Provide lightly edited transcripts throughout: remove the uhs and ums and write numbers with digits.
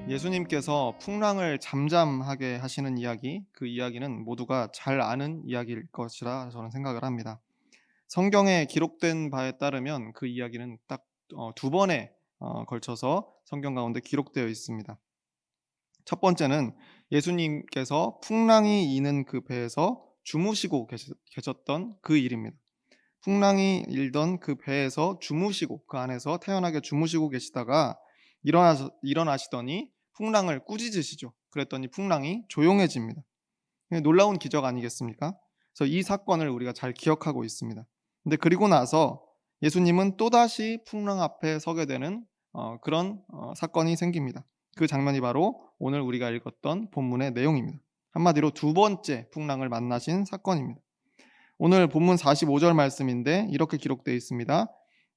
예수님께서 풍랑을 잠잠하게 하시는 이야기, 그 이야기는 모두가 잘 아는 이야기일 것이라 저는 생각을 합니다. 성경에 기록된 바에 따르면 그 이야기는 딱 두 번에 걸쳐서 성경 가운데 기록되어 있습니다. 첫 번째는 예수님께서 풍랑이 이는 그 배에서 주무시고 계셨던 그 일입니다. 풍랑이 일던 그 배에서 주무시고 그 안에서 태연하게 주무시고 계시다가 일어나시더니 풍랑을 꾸짖으시죠. 그랬더니 풍랑이 조용해집니다. 놀라운 기적 아니겠습니까? 그래서 이 사건을 우리가 잘 기억하고 있습니다. 근데 그리고 나서 예수님은 또다시 풍랑 앞에 서게 되는 그런 사건이 생깁니다. 그 장면이 바로 오늘 우리가 읽었던 본문의 내용입니다. 한마디로 두 번째 풍랑을 만나신 사건입니다. 오늘 본문 45절 말씀인데 이렇게 기록되어 있습니다.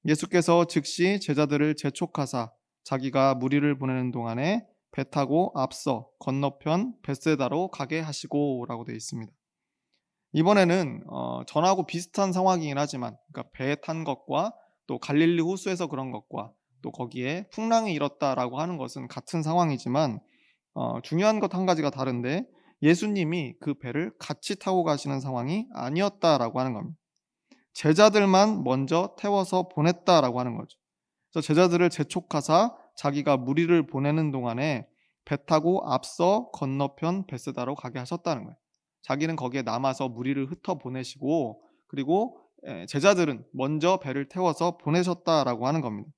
예수께서 즉시 제자들을 재촉하사 자기가 무리를 보내는 동안에 배 타고 앞서 건너편 벳세다로 가게 하시고 라고 되어 있습니다. 이번에는 전하고 비슷한 상황이긴 하지만 그러니까 배에 탄 것과 또 갈릴리 호수에서 그런 것과 또 거기에 풍랑이 일었다라고 하는 것은 같은 상황이지만 중요한 것 한 가지가 다른데 예수님이 그 배를 같이 타고 가시는 상황이 아니었다라고 하는 겁니다. 제자들만 먼저 태워서 보냈다라고 하는 거죠. 그래서 제자들을 재촉하사 자기가 무리를 보내는 동안에 배 타고 앞서 건너편 벳세다로 가게 하셨다는 거예요. 자기는 거기에 남아서 무리를 흩어 보내시고 그리고 제자들은 먼저 배를 태워서 보내셨다라고 하는 겁니다.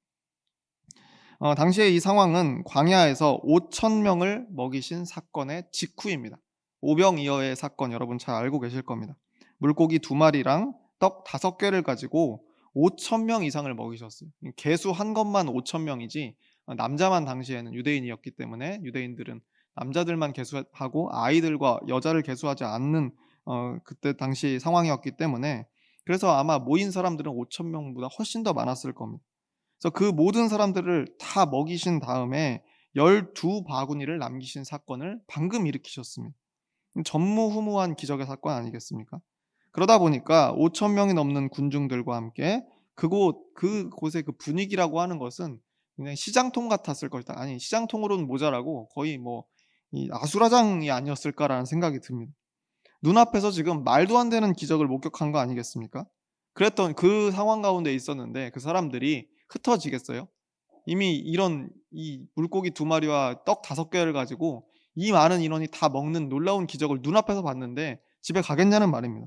당시에 이 상황은 광야에서 5천 명을 먹이신 사건의 직후입니다. 오병이어의 사건 여러분 잘 알고 계실 겁니다. 물고기 2마리랑 떡 5개를 가지고 5천 명 이상을 먹이셨어요. 개수 한 것만 5천 명이지 남자만 당시에는 유대인이었기 때문에 유대인들은 남자들만 개수하고 아이들과 여자를 개수하지 않는 그때 당시 상황이었기 때문에 그래서 아마 모인 사람들은 5천 명보다 훨씬 더 많았을 겁니다. 그래서 그 모든 사람들을 다 먹이신 다음에 12바구니를 남기신 사건을 방금 일으키셨습니다. 전무후무한 기적의 사건 아니겠습니까? 그러다 보니까 5천 명이 넘는 군중들과 함께 그곳의 그 분위기라고 하는 것은 그냥 시장통 같았을 것이다. 아니 시장통으로는 모자라고 거의 뭐 이 아수라장이 아니었을까라는 생각이 듭니다. 눈앞에서 지금 말도 안 되는 기적을 목격한 거 아니겠습니까? 그랬던 그 상황 가운데 있었는데 그 사람들이 흩어지겠어요? 이미 이런 이 물고기 2마리와 떡 5개를 가지고 이 많은 인원이 다 먹는 놀라운 기적을 눈앞에서 봤는데 집에 가겠냐는 말입니다.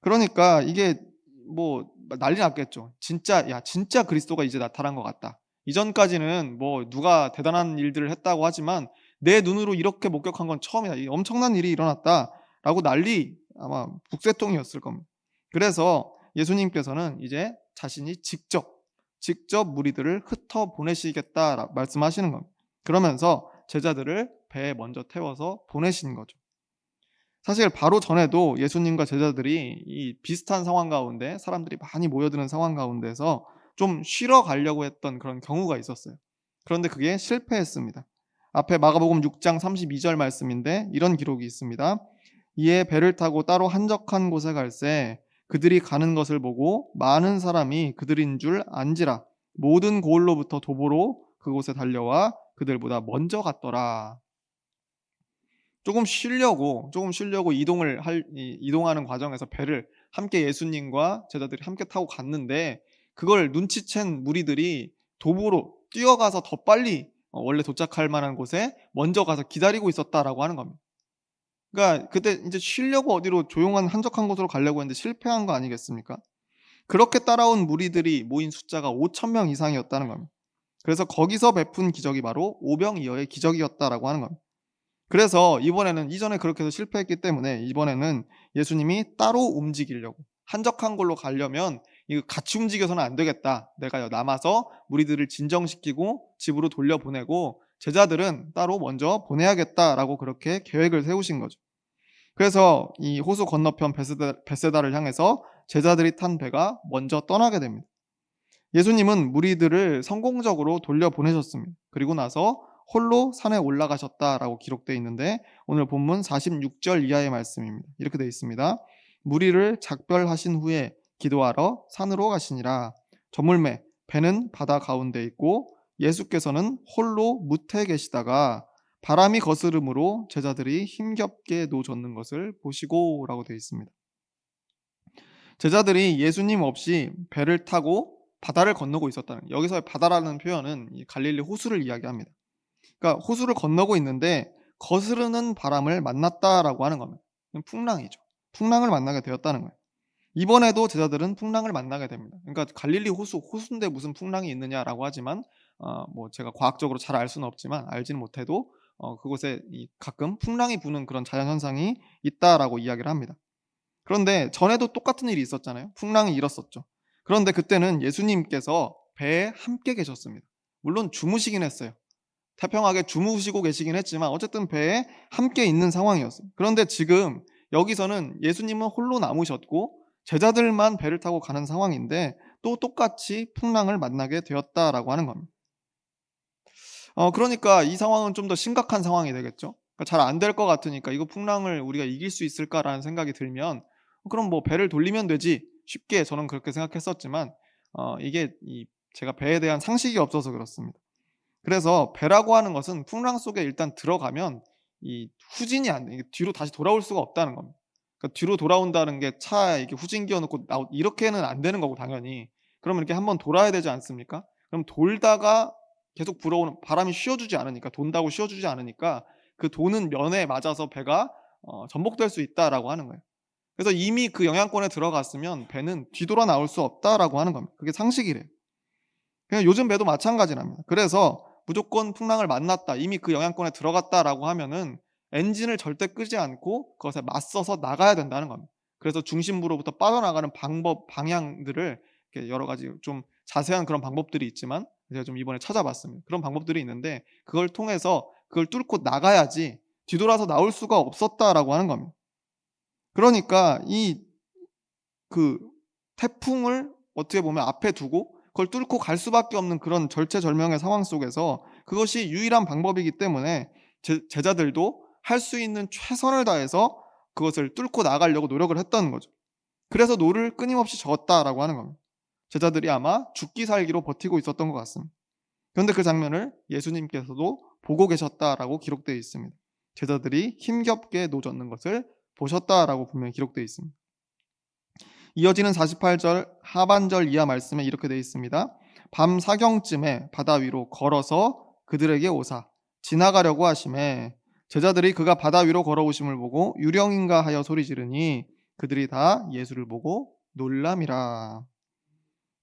그러니까 이게 뭐 난리 났겠죠. 진짜 '야 진짜 그리스도가 이제 나타난 것 같다.' 이전까지는 뭐 누가 대단한 일들을 했다고 하지만 '내 눈으로 이렇게 목격한 건 처음이다. 이 엄청난 일이 일어났다.'라고 난리 아마 북새통이었을 겁니다. 그래서 예수님께서는 이제 자신이 직접 무리들을 흩어 보내시겠다 말씀하시는 겁니다. 그러면서 제자들을 배에 먼저 태워서 보내신 거죠. 사실 바로 전에도 예수님과 제자들이 이 비슷한 상황 가운데 사람들이 많이 모여드는 상황 가운데서 좀 쉬러 가려고 했던 그런 경우가 있었어요. 그런데 그게 실패했습니다. 앞에 마가복음 6장 32절 말씀인데 이런 기록이 있습니다. 이에 배를 타고 따로 한적한 곳에 갈새 그들이 가는 것을 보고 많은 사람이 그들인 줄 안지라 모든 고을로부터 도보로 그곳에 달려와 그들보다 먼저 갔더라. 조금 쉬려고 이동하는 과정에서 배를 함께 예수님과 제자들이 함께 타고 갔는데 그걸 눈치챈 무리들이 도보로 뛰어가서 더 빨리 원래 도착할 만한 곳에 먼저 가서 기다리고 있었다라고 하는 겁니다. 그러니까 그때 인제 쉬려고 어디로 조용한 한적한 곳으로 가려고 했는데 실패한 거 아니겠습니까? 그렇게 따라온 무리들이 모인 숫자가 5천 명 이상이었다는 겁니다. 그래서 거기서 베푼 기적이 바로 오병이어의 기적이었다라고 하는 겁니다. 그래서 이번에는 이전에 그렇게 해서 실패했기 때문에 이번에는 예수님이 따로 움직이려고 한적한 곳로 가려면 이거 같이 움직여서는 안 되겠다. 내가 남아서 무리들을 진정시키고 집으로 돌려보내고 제자들은 따로 먼저 보내야겠다라고 그렇게 계획을 세우신 거죠. 그래서 이 호수 건너편 벳세다를 향해서 제자들이 탄 배가 먼저 떠나게 됩니다. 예수님은 무리들을 성공적으로 돌려보내셨습니다. 그리고 나서 홀로 산에 올라가셨다라고 기록되어 있는데 오늘 본문 46절 이하의 말씀입니다. 이렇게 되어 있습니다. 무리를 작별하신 후에 기도하러 산으로 가시니라. 저물매 배는 바다 가운데 있고 예수께서는 홀로 무태 계시다가 바람이 거스름으로 제자들이 힘겹게 노젓는 것을 보시고라고 되어 있습니다. 제자들이 예수님 없이 배를 타고 바다를 건너고 있었다는, 여기서의 바다라는 표현은 이 갈릴리 호수를 이야기합니다. 그러니까 호수를 건너고 있는데 거스르는 바람을 만났다라고 하는 겁니다. 풍랑이죠. 풍랑을 만나게 되었다는 거예요. 이번에도 제자들은 풍랑을 만나게 됩니다. 그러니까 갈릴리 호수인데 무슨 풍랑이 있느냐라고 하지만 뭐 제가 과학적으로 잘 알 수는 없지만, 알지는 못해도 그곳에 가끔 풍랑이 부는 그런 자연 현상이 있다라고 이야기를 합니다. 그런데 전에도 똑같은 일이 있었잖아요. 풍랑이 일었었죠. 그런데 그때는 예수님께서 배에 함께 계셨습니다. 물론 주무시긴 했어요. 태평하게 주무시고 계시긴 했지만 어쨌든 배에 함께 있는 상황이었어요. 그런데 지금 여기서는 예수님은 홀로 남으셨고 제자들만 배를 타고 가는 상황인데 또 똑같이 풍랑을 만나게 되었다라고 하는 겁니다. 그러니까 이 상황은 좀 더 심각한 상황이 되겠죠. 그러니까 잘 안 될 것 같으니까 '이거 풍랑을 우리가 이길 수 있을까?'라는 생각이 들면 '그럼 뭐 배를 돌리면 되지.' 쉽게 저는 그렇게 생각했었지만 이게 제가 배에 대한 상식이 없어서 그렇습니다. 그래서 배라고 하는 것은 풍랑 속에 일단 들어가면 이 후진이 안 돼, 이게 뒤로 다시 돌아올 수가 없다는 겁니다. 그러니까 뒤로 돌아온다는 게 차에 이렇게 후진기 어 놓고 이렇게는 안 되는 거고 당연히. 그러면 이렇게 한번 돌아야 되지 않습니까? 그럼 돌다가 계속 불어오는 바람이 쉬어 주지 않으니까, 돈다고 쉬어 주지 않으니까 그 도는 면에 맞아서 배가 전복될 수 있다라고 하는 거예요. 그래서 이미 그 영향권에 들어갔으면 배는 뒤돌아 나올 수 없다라고 하는 겁니다. 그게 상식이래요. 그냥 요즘 배도 마찬가지랍니다. 그래서 무조건 풍랑을 만났다, 이미 그 영향권에 들어갔다라고 하면은 엔진을 절대 끄지 않고 그것에 맞서서 나가야 된다는 겁니다. 그래서 중심부로부터 빠져나가는 방법, 방향들을 이렇게 여러 가지 좀 자세한 그런 방법들이 있지만 제가 좀 이번에 찾아봤습니다. 그런 방법들이 있는데 그걸 통해서 그걸 뚫고 나가야지 뒤돌아서 나올 수가 없었다라고 하는 겁니다. 그러니까 그 태풍을 어떻게 보면 앞에 두고 그걸 뚫고 갈 수밖에 없는 그런 절체절명의 상황 속에서 그것이 유일한 방법이기 때문에 제자들도 할 수 있는 최선을 다해서 그것을 뚫고 나가려고 노력을 했던 거죠. 그래서 노를 끊임없이 저었다라고 하는 겁니다. 제자들이 아마 죽기 살기로 버티고 있었던 것 같습니다. 그런데 그 장면을 예수님께서도 보고 계셨다라고 기록되어 있습니다. 제자들이 힘겹게 노젓는 것을 보셨다라고 분명히 기록되어 있습니다. 이어지는 48절 하반절 이하 말씀에 이렇게 되어 있습니다. 밤 사경쯤에 바다 위로 걸어서 그들에게 오사 지나가려고 하심에 제자들이 그가 바다 위로 걸어오심을 보고 유령인가 하여 소리 지르니 그들이 다 예수를 보고 놀람이라.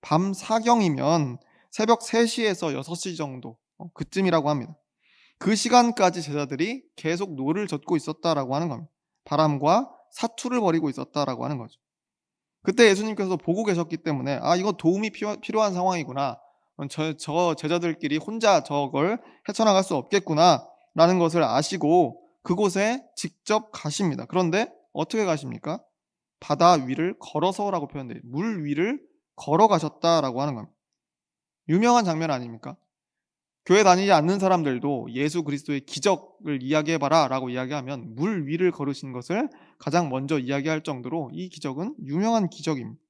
밤 사경이면 새벽 3시에서 6시 정도 그쯤이라고 합니다. 그 시간까지 제자들이 계속 노를 젓고 있었다라고 하는 겁니다. 바람과 사투를 벌이고 있었다라고 하는 거죠. 그때 예수님께서 보고 계셨기 때문에 이거 도움이 필요한 상황이구나. 저 제자들끼리 혼자 저걸 헤쳐나갈 수 없겠구나라는 것을 아시고 그곳에 직접 가십니다. 그런데 어떻게 가십니까? 바다 위를 걸어서라고 표현돼요. 물 위를 걸어가셨다라고 하는 겁니다. 유명한 장면 아닙니까? 교회 다니지 않는 사람들도 예수 그리스도의 기적을 이야기해봐라 라고 이야기하면 물 위를 걸으신 것을 가장 먼저 이야기할 정도로 이 기적은 유명한 기적입니다.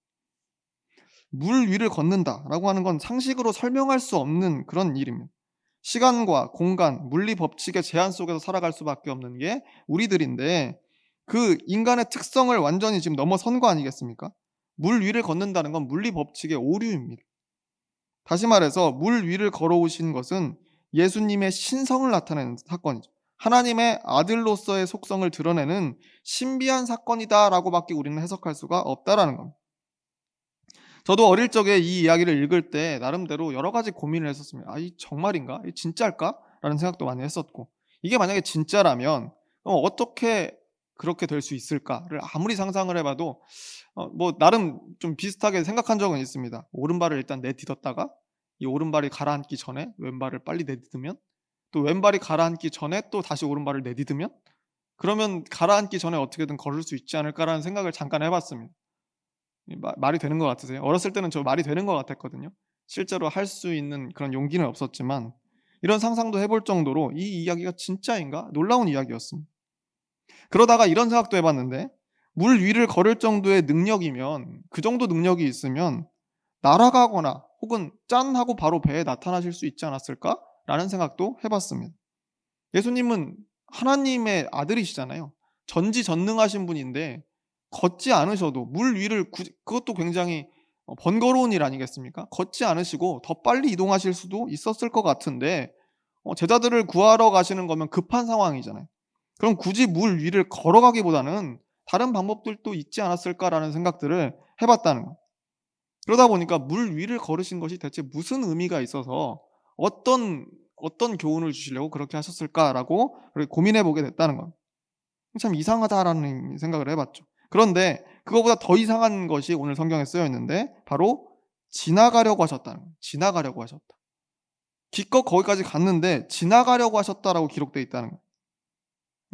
물 위를 걷는다라고 하는 건 상식으로 설명할 수 없는 그런 일입니다. 시간과 공간, 물리 법칙의 제한 속에서 살아갈 수밖에 없는 게 우리들인데 그 인간의 특성을 완전히 지금 넘어선 거 아니겠습니까? 물 위를 걷는다는 건 물리 법칙의 오류입니다. 다시 말해서 물 위를 걸어오신 것은 예수님의 신성을 나타내는 사건이죠. 하나님의 아들로서의 속성을 드러내는 신비한 사건이다라고밖에 우리는 해석할 수가 없다라는 겁니다. 저도 어릴 적에 이 이야기를 읽을 때 나름대로 여러 가지 고민을 했었습니다. 이 정말인가? 이 진짜일까? 라는 생각도 많이 했었고, 이게 만약에 진짜라면 어떻게 그렇게 될 수 있을까를 아무리 상상을 해봐도 뭐 나름 좀 비슷하게 생각한 적은 있습니다. 오른발을 일단 내딛었다가 이 오른발이 가라앉기 전에 왼발을 빨리 내딛으면, 또 왼발이 가라앉기 전에 또 다시 오른발을 내딛으면, 그러면 가라앉기 전에 어떻게든 걸을 수 있지 않을까라는 생각을 잠깐 해봤습니다. 말이 되는 것 같으세요? 어렸을 때는 저 말이 되는 것 같았거든요. 실제로 할 수 있는 그런 용기는 없었지만 이런 상상도 해볼 정도로 이 이야기가 진짜인가? 놀라운 이야기였습니다. 그러다가 이런 생각도 해봤는데, 물 위를 걸을 정도의 능력이면, 그 정도 능력이 있으면 날아가거나 혹은 짠 하고 바로 배에 나타나실 수 있지 않았을까라는 생각도 해봤습니다. 예수님은 하나님의 아들이시잖아요. 전지전능하신 분인데 걷지 않으셔도 물 위를 그것도 굉장히 번거로운 일 아니겠습니까? 걷지 않으시고 더 빨리 이동하실 수도 있었을 것 같은데 제자들을 구하러 가시는 거면 급한 상황이잖아요. 그럼 굳이 물 위를 걸어가기보다는 다른 방법들도 있지 않았을까라는 생각들을 해봤다는 거예요. 그러다 보니까 물 위를 걸으신 것이 대체 무슨 의미가 있어서 어떤 교훈을 주시려고 그렇게 하셨을까라고 그렇게 고민해 보게 됐다는 겁니다. 참 이상하다라는 생각을 해봤죠. 그런데 그거보다 더 이상한 것이 오늘 성경에 쓰여 있는데 바로 지나가려고 하셨다는 거예요. 지나가려고 하셨다. 기껏 거기까지 갔는데 지나가려고 하셨다라고 기록되어 있다는 거예요.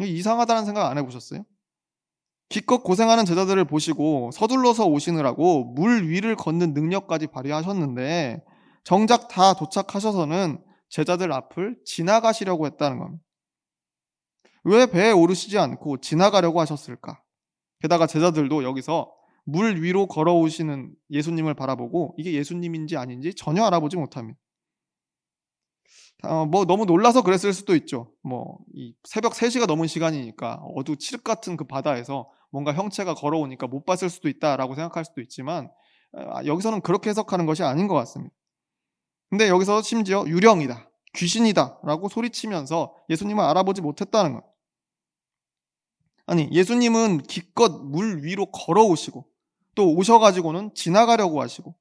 이게 이상하다는 생각 안 해보셨어요? 기껏 고생하는 제자들을 보시고 서둘러서 오시느라고 물 위를 걷는 능력까지 발휘하셨는데 정작 다 도착하셔서는 제자들 앞을 지나가시려고 했다는 겁니다. 왜 배에 오르시지 않고 지나가려고 하셨을까? 게다가 제자들도 여기서 물 위로 걸어오시는 예수님을 바라보고 이게 예수님인지 아닌지 전혀 알아보지 못합니다. 뭐 너무 놀라서 그랬을 수도 있죠. 이 새벽 3시가 넘은 시간이니까 칠흑 같은 그 바다에서 뭔가 형체가 걸어오니까 못 봤을 수도 있다라고 생각할 수도 있지만 여기서는 그렇게 해석하는 것이 아닌 것 같습니다. 근데 여기서 심지어 유령이다, 귀신이다라고 소리치면서 예수님을 알아보지 못했다는 것. 아니, 예수님은 기껏 물 위로 걸어오시고 또 오셔가지고는 지나가려고 하시고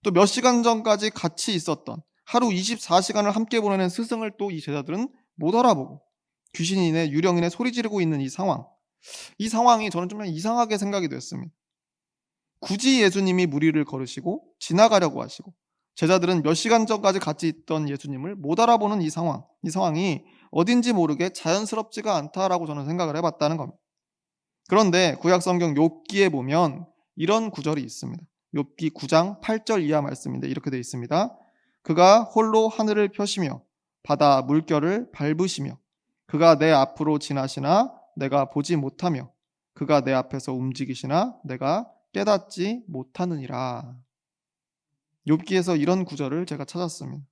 또 몇 시간 전까지 같이 있었던 하루 24시간을 함께 보내는 스승을 또 이 제자들은 못 알아보고 귀신이네 유령이네 소리 지르고 있는 이 상황이 저는 좀 이상하게 생각이 됐습니다. 굳이 예수님이 물 위를 걸으시고 지나가려고 하시고 제자들은 몇 시간 전까지 같이 있던 예수님을 못 알아보는 이 상황이 어딘지 모르게 자연스럽지가 않다라고 저는 생각을 해봤다는 겁니다. 그런데 구약 성경 욥기에 보면 이런 구절이 있습니다. 욥기 9장 8절 이하 말씀인데 이렇게 되어 있습니다. 그가 홀로 하늘을 펴시며 바다 물결을 밟으시며 그가 내 앞으로 지나시나 내가 보지 못하며 그가 내 앞에서 움직이시나 내가 깨닫지 못하느니라. 욥기에서 이런 구절을 제가 찾았습니다.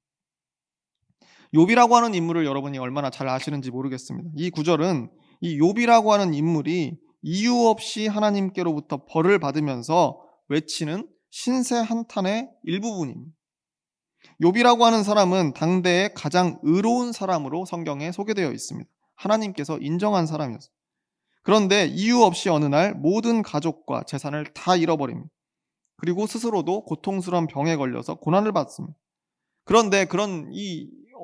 욥이라고 하는 인물을 여러분이 얼마나 잘 아시는지 모르겠습니다. 이 구절은 이 욥이라고 하는 인물이 이유 없이 하나님께로부터 벌을 받으면서 외치는 신세 한탄의 일부분입니다. 욥이라고 하는 사람은 당대의 가장 의로운 사람으로 성경에 소개되어 있습니다. 하나님께서 인정한 사람이었습니다. 그런데 이유 없이 어느 날 모든 가족과 재산을 다 잃어버립니다. 그리고 스스로도 고통스러운 병에 걸려서 고난을 받습니다. 그런데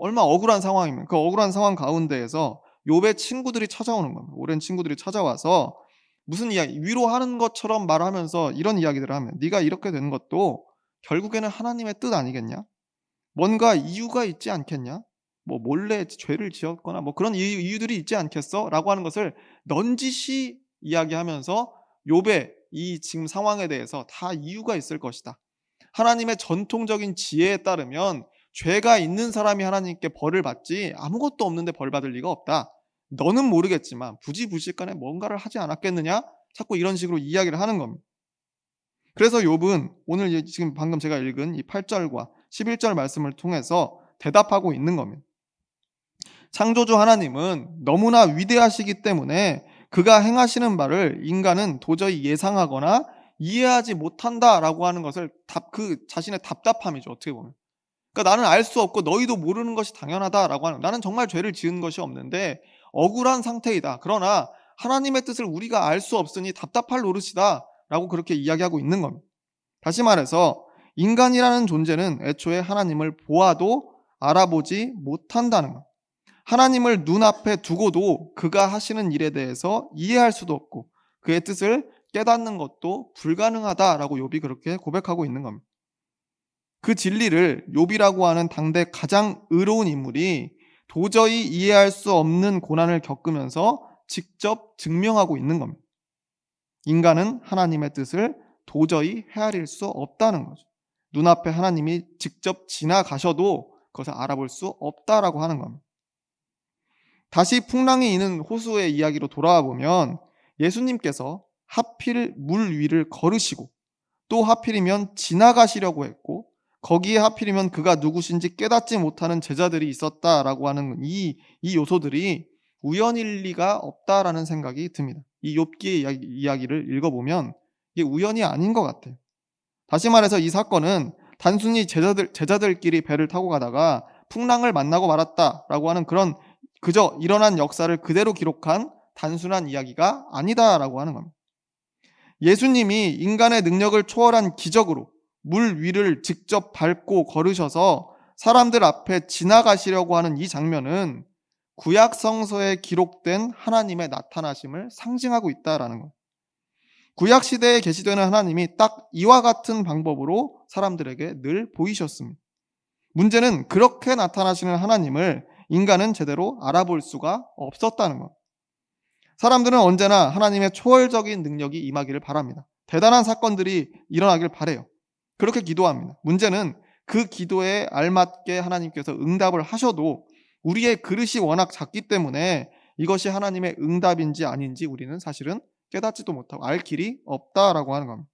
얼마 억울한 상황이면 그 억울한 상황 가운데에서 욥의 친구들이 찾아오는 겁니다. 오랜 친구들이 찾아와서 무슨 이야기, 위로하는 것처럼 말하면서 이런 이야기들을 하면 네가 이렇게 된 것도 결국에는 하나님의 뜻 아니겠냐? 뭔가 이유가 있지 않겠냐? 몰래 죄를 지었거나 그런 이유들이 있지 않겠어? 라고 하는 것을 넌지시 이야기하면서 욥의 이 지금 상황에 대해서 다 이유가 있을 것이다. 하나님의 전통적인 지혜에 따르면 죄가 있는 사람이 하나님께 벌을 받지 아무것도 없는데 벌 받을 리가 없다. 너는 모르겠지만 부지불식간에 뭔가를 하지 않았겠느냐? 자꾸 이런 식으로 이야기를 하는 겁니다. 그래서 욥은 오늘 지금 방금 제가 읽은 이 8절과 11절 말씀을 통해서 대답하고 있는 겁니다. 창조주 하나님은 너무나 위대하시기 때문에 그가 행하시는 바를 인간은 도저히 예상하거나 이해하지 못한다라고 하는 것을 그 자신의 답답함이죠. 어떻게 보면. 그러니까 나는 알 수 없고 너희도 모르는 것이 당연하다라고 하는, 나는 정말 죄를 지은 것이 없는데 억울한 상태이다. 그러나 하나님의 뜻을 우리가 알 수 없으니 답답할 노릇이다 라고 그렇게 이야기하고 있는 겁니다. 다시 말해서 인간이라는 존재는 애초에 하나님을 보아도 알아보지 못한다는 것. 하나님을 눈앞에 두고도 그가 하시는 일에 대해서 이해할 수도 없고 그의 뜻을 깨닫는 것도 불가능하다라고 욥이 그렇게 고백하고 있는 겁니다. 그 진리를 욥이라고 하는 당대 가장 의로운 인물이 도저히 이해할 수 없는 고난을 겪으면서 직접 증명하고 있는 겁니다. 인간은 하나님의 뜻을 도저히 헤아릴 수 없다는 거죠. 눈앞에 하나님이 직접 지나가셔도 그것을 알아볼 수 없다라고 하는 겁니다. 다시 풍랑이 있는 호수의 이야기로 돌아와 보면 예수님께서 하필 물 위를 걸으시고 또 하필이면 지나가시려고 했고 거기에 하필이면 그가 누구신지 깨닫지 못하는 제자들이 있었다라고 하는 이 요소들이 우연일 리가 없다라는 생각이 듭니다. 이 욥기의 이야기를 읽어보면 이게 우연이 아닌 것 같아요. 다시 말해서 이 사건은 단순히 제자들끼리 배를 타고 가다가 풍랑을 만나고 말았다라고 하는 그런 그저 일어난 역사를 그대로 기록한 단순한 이야기가 아니다라고 하는 겁니다. 예수님이 인간의 능력을 초월한 기적으로 물 위를 직접 밟고 걸으셔서 사람들 앞에 지나가시려고 하는 이 장면은 구약 성서에 기록된 하나님의 나타나심을 상징하고 있다라는 거예요. 구약 시대에 계시되는 하나님이 딱 이와 같은 방법으로 사람들에게 늘 보이셨습니다. 문제는 그렇게 나타나시는 하나님을 인간은 제대로 알아볼 수가 없었다는 것. 사람들은 언제나 하나님의 초월적인 능력이 임하기를 바랍니다. 대단한 사건들이 일어나길 바래요. 그렇게 기도합니다. 문제는 그 기도에 알맞게 하나님께서 응답을 하셔도 우리의 그릇이 워낙 작기 때문에 이것이 하나님의 응답인지 아닌지 우리는 사실은 깨닫지도 못하고 알 길이 없다라고 하는 겁니다.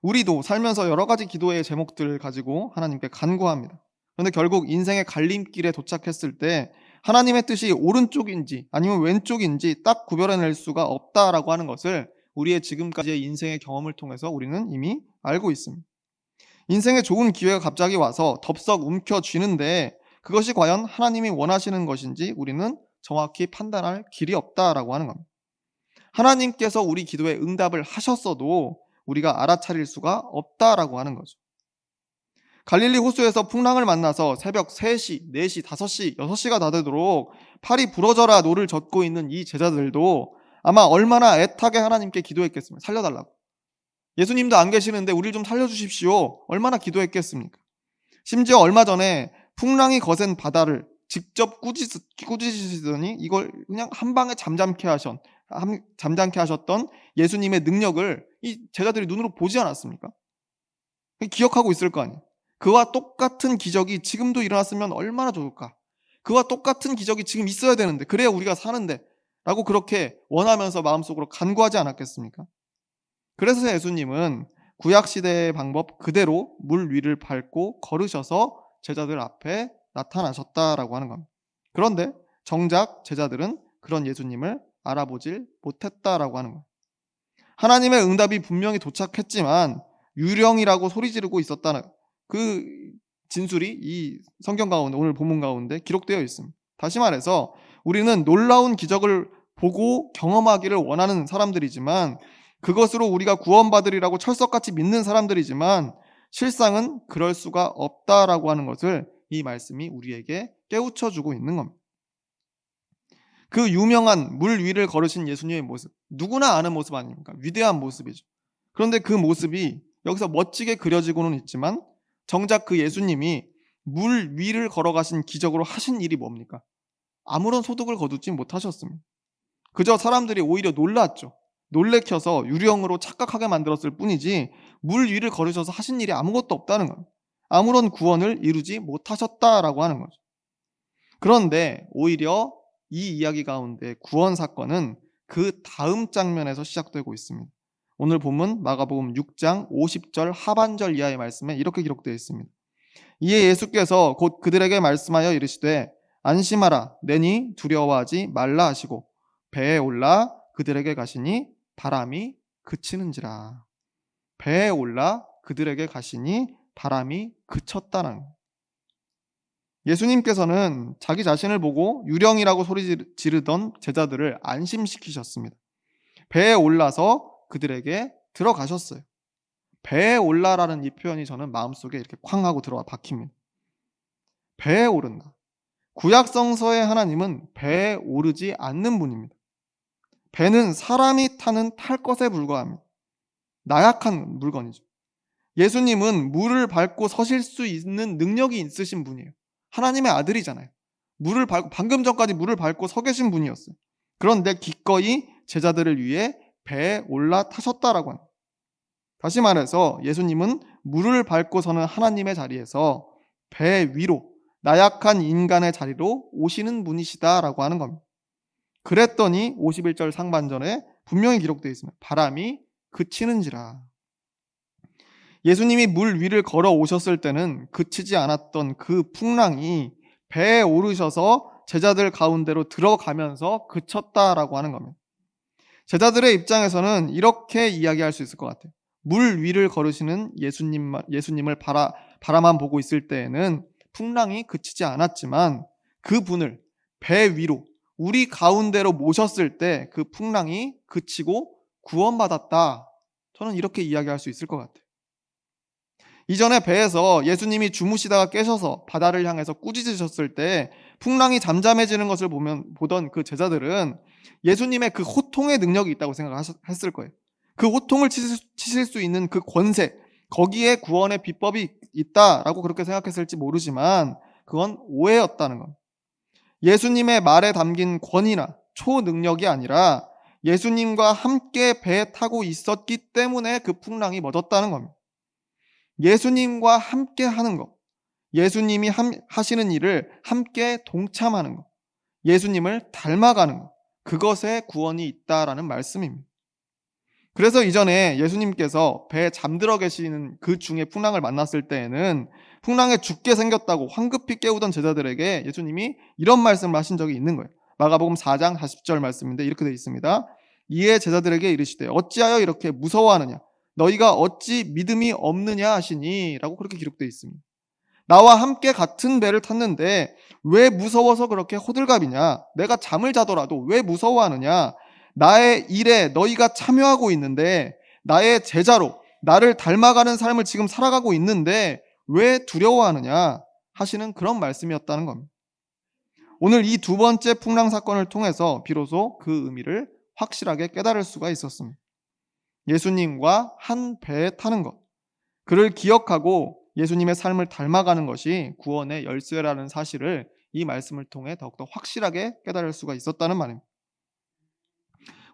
우리도 살면서 여러 가지 기도의 제목들을 가지고 하나님께 간구합니다. 그런데 결국 인생의 갈림길에 도착했을 때 하나님의 뜻이 오른쪽인지 아니면 왼쪽인지 딱 구별해낼 수가 없다라고 하는 것을 우리의 지금까지의 인생의 경험을 통해서 우리는 이미 알고 있습니다. 인생에 좋은 기회가 갑자기 와서 덥석 움켜쥐는데 그것이 과연 하나님이 원하시는 것인지 우리는 정확히 판단할 길이 없다라고 하는 겁니다. 하나님께서 우리 기도에 응답을 하셨어도 우리가 알아차릴 수가 없다라고 하는 거죠. 갈릴리 호수에서 풍랑을 만나서 새벽 3시, 4시, 5시, 6시가 다 되도록 팔이 부러져라 노를 젓고 있는 이 제자들도 아마 얼마나 애타게 하나님께 기도했겠습니까? 살려달라고. 예수님도 안 계시는데 우리를 좀 살려주십시오. 얼마나 기도했겠습니까? 심지어 얼마 전에 풍랑이 거센 바다를 직접 꾸짖으시더니 이걸 그냥 한 방에 잠잠케 하셨던 예수님의 능력을 이 제자들이 눈으로 보지 않았습니까? 기억하고 있을 거 아니에요. 그와 똑같은 기적이 지금도 일어났으면 얼마나 좋을까? 그와 똑같은 기적이 지금 있어야 되는데 그래야 우리가 사는데 라고 그렇게 원하면서 마음속으로 간구하지 않았겠습니까? 그래서 예수님은 구약시대의 방법 그대로 물 위를 밟고 걸으셔서 제자들 앞에 나타나셨다라고 하는 겁니다. 그런데 정작 제자들은 그런 예수님을 알아보질 못했다라고 하는 거예요. 하나님의 응답이 분명히 도착했지만 유령이라고 소리 지르고 있었다는 그 진술이 이 성경 가운데 오늘 본문 가운데 기록되어 있습니다. 다시 말해서 우리는 놀라운 기적을 보고 경험하기를 원하는 사람들이지만 그것으로 우리가 구원받으리라고 철석같이 믿는 사람들이지만 실상은 그럴 수가 없다라고 하는 것을 이 말씀이 우리에게 깨우쳐주고 있는 겁니다. 그 유명한 물 위를 걸으신 예수님의 모습, 누구나 아는 모습 아닙니까? 위대한 모습이죠. 그런데 그 모습이 여기서 멋지게 그려지고는 있지만 정작 그 예수님이 물 위를 걸어가신 기적으로 하신 일이 뭡니까? 아무런 소득을 거두지 못하셨습니다. 그저 사람들이 오히려 놀랐죠. 놀래켜서 유령으로 착각하게 만들었을 뿐이지 물 위를 걸으셔서 하신 일이 아무것도 없다는 거예요. 아무런 구원을 이루지 못하셨다라고 하는 거죠. 그런데 오히려 이 이야기 가운데 구원 사건은 그 다음 장면에서 시작되고 있습니다. 오늘 본문 마가복음 6장 50절 하반절 이하의 말씀에 이렇게 기록되어 있습니다. 이에 예수께서 곧 그들에게 말씀하여 이르시되 안심하라 내니 두려워하지 말라 하시고 배에 올라 그들에게 가시니 바람이 그치는지라. 배에 올라 그들에게 가시니 바람이 그쳤다는 거예요. 예수님께서는 자기 자신을 보고 유령이라고 소리 지르던 제자들을 안심시키셨습니다. 배에 올라서 그들에게 들어가셨어요. 배에 올라라는 이 표현이 저는 마음속에 이렇게 쾅 하고 들어와 박힙니다. 배에 오른다. 구약 성서의 하나님은 배에 오르지 않는 분입니다. 배는 사람이 타는 탈 것에 불과합니다. 나약한 물건이죠. 예수님은 물을 밟고 서실 수 있는 능력이 있으신 분이에요. 하나님의 아들이잖아요. 물을 밟고 방금 전까지 물을 밟고 서 계신 분이었어요. 그런데 기꺼이 제자들을 위해 배에 올라타셨다라고 합니다. 다시 말해서 예수님은 물을 밟고 서는 하나님의 자리에서 배 위로 나약한 인간의 자리로 오시는 분이시다라고 하는 겁니다. 그랬더니 51절 상반절에 분명히 기록되어 있습니다. 바람이 그치는지라. 예수님이 물 위를 걸어 오셨을 때는 그치지 않았던 그 풍랑이 배에 오르셔서 제자들 가운데로 들어가면서 그쳤다라고 하는 겁니다. 제자들의 입장에서는 이렇게 이야기할 수 있을 것 같아요. 물 위를 걸으시는 예수님을 바라만 보고 있을 때에는 풍랑이 그치지 않았지만 그분을 배 위로 우리 가운데로 모셨을 때 그 풍랑이 그치고 구원받았다. 저는 이렇게 이야기할 수 있을 것 같아요. 이전에 배에서 예수님이 주무시다가 깨셔서 바다를 향해서 꾸짖으셨을 때 풍랑이 잠잠해지는 것을 보던 그 제자들은 예수님의 그 호통의 능력이 있다고 생각했을 거예요. 그 호통을 치실 수 있는 그 권세, 거기에 구원의 비법이 있다라고 그렇게 생각했을지 모르지만 그건 오해였다는 겁니다. 예수님의 말에 담긴 권위나 초능력이 아니라 예수님과 함께 배에 타고 있었기 때문에 그 풍랑이 멎었다는 겁니다. 예수님과 함께 하는 것, 예수님이 하시는 일을 함께 동참하는 것, 예수님을 닮아가는 것, 그것에 구원이 있다라는 말씀입니다. 그래서 이전에 예수님께서 배에 잠들어 계시는 그 중에 풍랑을 만났을 때에는 풍랑에 죽게 생겼다고 황급히 깨우던 제자들에게 예수님이 이런 말씀을 하신 적이 있는 거예요. 마가복음 4장 40절 말씀인데 이렇게 되어 있습니다. 이에 제자들에게 이르시되 어찌하여 이렇게 무서워하느냐 너희가 어찌 믿음이 없느냐 하시니 라고 그렇게 기록되어 있습니다. 나와 함께 같은 배를 탔는데 왜 무서워서 그렇게 호들갑이냐? 내가 잠을 자더라도 왜 무서워하느냐? 나의 일에 너희가 참여하고 있는데 나의 제자로 나를 닮아가는 삶을 지금 살아가고 있는데 왜 두려워하느냐? 하시는 그런 말씀이었다는 겁니다. 오늘 이 두 번째 풍랑 사건을 통해서 비로소 그 의미를 확실하게 깨달을 수가 있었습니다. 예수님과 한 배에 타는 것, 그를 기억하고 예수님의 삶을 닮아가는 것이 구원의 열쇠라는 사실을 이 말씀을 통해 더욱더 확실하게 깨달을 수가 있었다는 말입니다.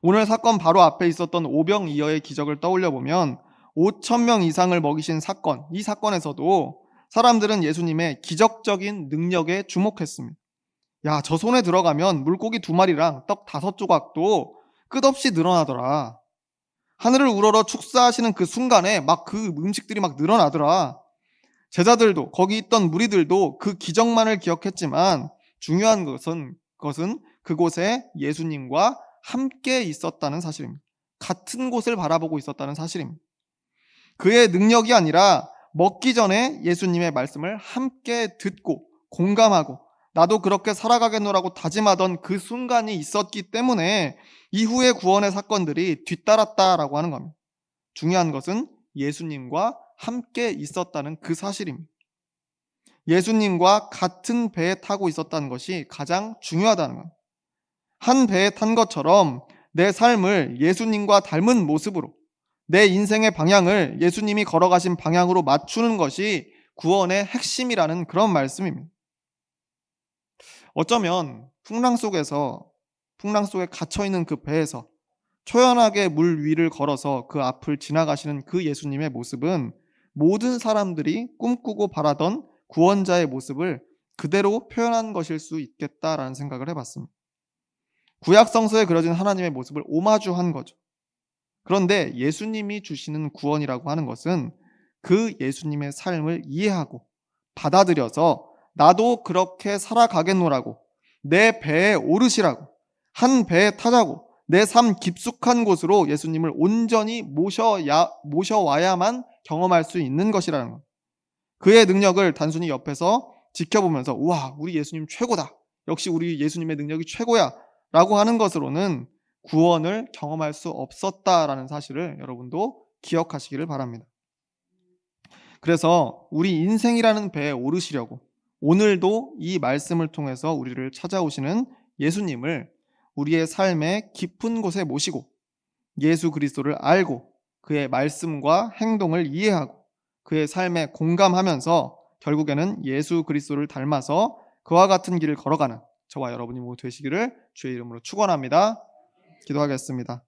오늘 사건 바로 앞에 있었던 오병이어의 기적을 떠올려 보면 5,000명 이상을 먹이신 사건, 이 사건에서도 사람들은 예수님의 기적적인 능력에 주목했습니다. 야, 저 손에 들어가면 물고기 2마리랑 떡 5조각도 끝없이 늘어나더라. 하늘을 우러러 축사하시는 그 순간에 막 그 음식들이 막 늘어나더라. 제자들도 거기 있던 무리들도 그 기적만을 기억했지만 중요한 것은 그곳에 예수님과 함께 있었다는 사실입니다. 같은 곳을 바라보고 있었다는 사실입니다. 그의 능력이 아니라 먹기 전에 예수님의 말씀을 함께 듣고 공감하고 나도 그렇게 살아가겠노라고 다짐하던 그 순간이 있었기 때문에 이후의 구원의 사건들이 뒤따랐다라고 하는 겁니다. 중요한 것은 예수님과 함께 있었다는 그 사실입니다. 예수님과 같은 배에 타고 있었다는 것이 가장 중요하다는 겁니다. 한 배에 탄 것처럼 내 삶을 예수님과 닮은 모습으로 내 인생의 방향을 예수님이 걸어가신 방향으로 맞추는 것이 구원의 핵심이라는 그런 말씀입니다. 어쩌면 풍랑 속에 갇혀있는 그 배에서 초연하게 물 위를 걸어서 그 앞을 지나가시는 그 예수님의 모습은 모든 사람들이 꿈꾸고 바라던 구원자의 모습을 그대로 표현한 것일 수 있겠다라는 생각을 해봤습니다. 구약 성서에 그려진 하나님의 모습을 오마주한 거죠. 그런데 예수님이 주시는 구원이라고 하는 것은 그 예수님의 삶을 이해하고 받아들여서 나도 그렇게 살아가겠노라고 내 배에 오르시라고 한 배에 타자고 내 삶 깊숙한 곳으로 예수님을 온전히 모셔와야만 경험할 수 있는 것이라는 것. 그의 능력을 단순히 옆에서 지켜보면서 우와 우리 예수님 최고다. 역시 우리 예수님의 능력이 최고야 라고 하는 것으로는 구원을 경험할 수 없었다라는 사실을 여러분도 기억하시기를 바랍니다. 그래서 우리 인생이라는 배에 오르시려고 오늘도 이 말씀을 통해서 우리를 찾아오시는 예수님을 우리의 삶의 깊은 곳에 모시고 예수 그리스도를 알고 그의 말씀과 행동을 이해하고 그의 삶에 공감하면서 결국에는 예수 그리스도를 닮아서 그와 같은 길을 걸어가는 저와 여러분이 모두 되시기를 주의 이름으로 축원합니다. 기도하겠습니다.